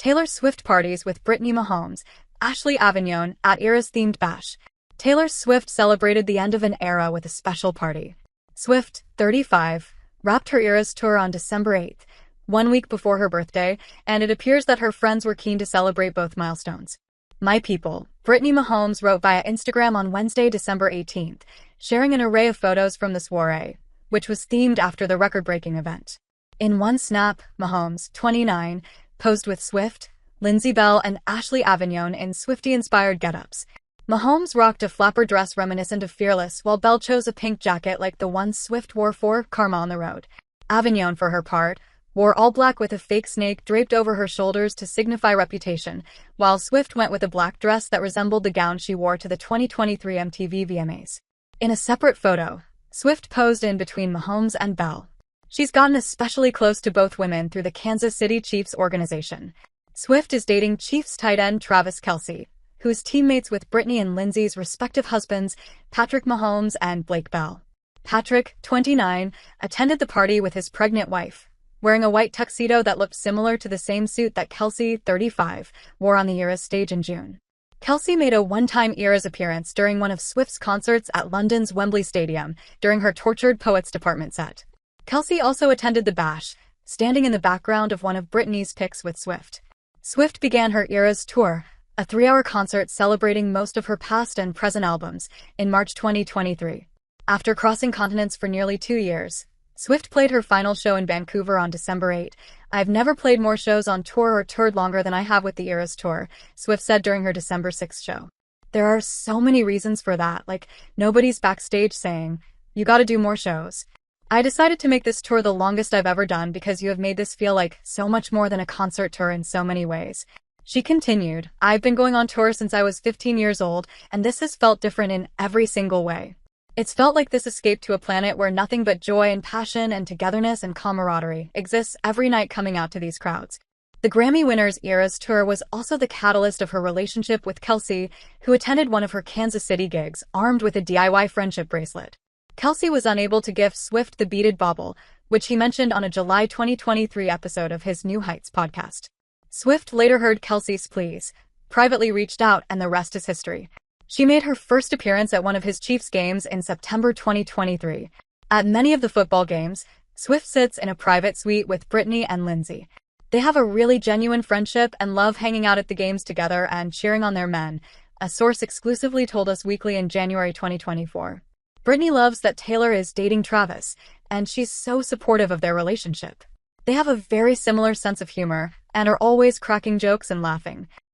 Taylor Swift parties with Brittany Mahomes, Ashley Avignone at Eras-themed bash. Taylor Swift celebrated the end of an era with a special party. Swift, 35, wrapped her Eras tour on December 8th, 1 week before her birthday, and it appears that her friends were keen to celebrate both milestones. My people, Brittany Mahomes wrote via Instagram on Wednesday, December 18th, sharing an array of photos from the soiree, which was themed after the record-breaking event. In one snap, Mahomes, 29, posed with Swift, Lindsay Bell, and Ashley Avignone in Swiftie-inspired get-ups. Mahomes rocked a flapper dress reminiscent of Fearless, while Bell chose a pink jacket like the one Swift wore for Karma on the Road. Avignone, for her part, wore all black with a fake snake draped over her shoulders to signify reputation, while Swift went with a black dress that resembled the gown she wore to the 2023 MTV VMAs. In a separate photo, Swift posed in between Mahomes and Bell. She's gotten especially close to both women through the Kansas City Chiefs organization. Swift is dating Chiefs tight end Travis Kelce, who is teammates with Brittany and Lindsay's respective husbands, Patrick Mahomes and Blake Bell. Patrick, 29, attended the party with his pregnant wife, wearing a white tuxedo that looked similar to the same suit that Kelce, 35, wore on the Eras stage in June. Kelce made a one-time Eras appearance during one of Swift's concerts at London's Wembley Stadium during her Tortured Poets Department set. Kelce also attended the bash, standing in the background of one of Britney's pics with Swift. Swift began her Eras tour, a 3-hour concert celebrating most of her past and present albums, in March 2023. After crossing continents for nearly 2 years, Swift played her final show in Vancouver on December 8. "I've never played more shows on tour or toured longer than I have with the Eras tour," Swift said during her December 6 show. "There are so many reasons for that, like nobody's backstage saying, 'You gotta do more shows.' I decided to make this tour the longest I've ever done because you have made this feel like so much more than a concert tour in so many ways." She continued, "I've been going on tour since I was 15 years old, and this has felt different in every single way. It's felt like this escape to a planet where nothing but joy and passion and togetherness and camaraderie exists every night coming out to these crowds." The Grammy winner's Eras tour was also the catalyst of her relationship with Kelce, who attended one of her Kansas City gigs armed with a DIY friendship bracelet. Kelce was unable to gift Swift the beaded bauble, which he mentioned on a July 2023 episode of his New Heights podcast. Swift later heard Kelce's pleas, privately reached out, and the rest is history. She made her first appearance at one of his Chiefs games in September 2023. At many of the football games, Swift sits in a private suite with Brittany and Lindsay. They have a really genuine friendship and love hanging out at the games together and cheering on their men, a source exclusively told Us Weekly in January 2024. Brittany loves that Taylor is dating Travis, and she's so supportive of their relationship. They have a very similar sense of humor and are always cracking jokes and laughing.